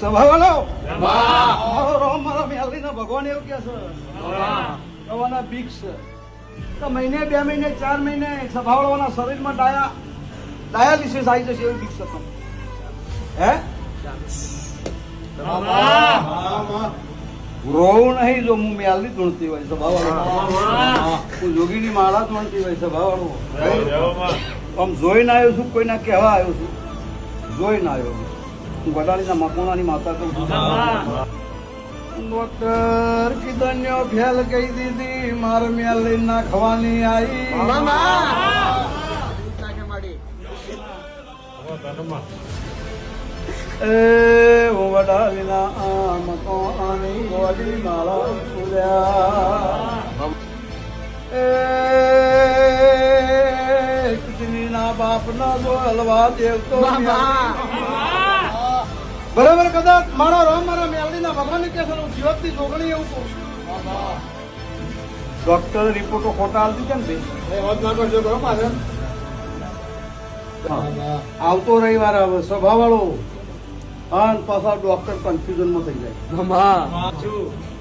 સભાવાળો મારો રામ મારા મેલડીના ભગવાન એવું કે છે કવાના બીક છે તો મહિને 2 મહિને 4 મહિને સભાવાળાના શરીરમાં ડાયાલિસિસ આવી જશે એવી બીક છે તમને હે રોવું નહીં જો હું મેલડી ધૂણતી હોય સભાવાળો હું જોગીની માળા ધૂણતી હોય સભાવાળો આમ જોઈને આવ્યો છું કોઈના કહેવા આવ્યો છું જોઈને આવ્યો હું વડાલીના મકોણાની માતા કહું છું ડોક્ટર કીધન્યો ફેલ કહી દીધી મારે મેલડી ના ખવાની આવી એ હું વડાલીના મકોણાની ગોળી માળા ફૂલ્યા એ કૃષ્ણના બાપના જો હલવા દેવતો બરાબર કદાચ મારો રામ મારા મેલડીના ભગવાન કે છે જીવતની જોગણી એવું કહું છું ડોક્ટર રિપોર્ટો ખોટા આવતી કેમ આવતો રવિવાર આવે સભા વાળો અને પાછા ડોક્ટર કન્ફ્યુઝનમાં થઈ જાય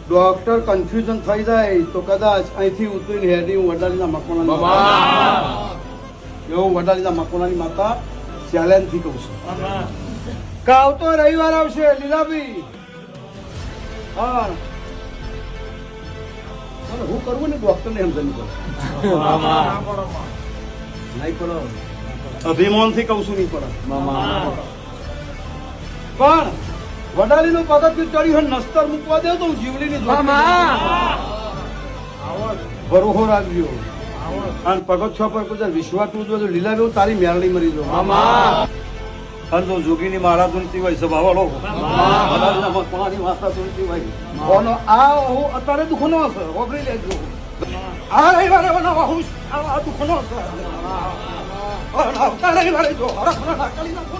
ડોક્ટર કન્ફ્યુઝન થઈ જાય તો કદાચ અહીંથી ઉતરીને હેડી હું વડાલીના મકોણાની એવું વડાલીના મકોણાની માતા ચેલેન્જથી કહું છું આવતો રવિવાર આવશે લીલાભાઈ હા હું કરવું ને ડોક્ટર ને સમજણ પડે નહીં પડો અભિમાન થી કહું છું નહીં પડે પણ વડાલી નું પગથિયું ચડ્યું હોય નસ્તર મૂકવા દે તો હું જીવડી ની ભરોહો રાખજો અને પગથિયા પર કદાચ વિશ્વાસ તું લીલાભાઈ તારી મેળણી મરી જો અને જો જોગીની માળા ધૂણતી હોય સભાવાળો મકોણાની માતા ધૂણતી હોય આ હું અત્યારે દુઃખનો હશે ઓગળી લેજો આ રવિવારે આ દુઃખનો હશે રવિવારે જો હરખ નાખી નાખો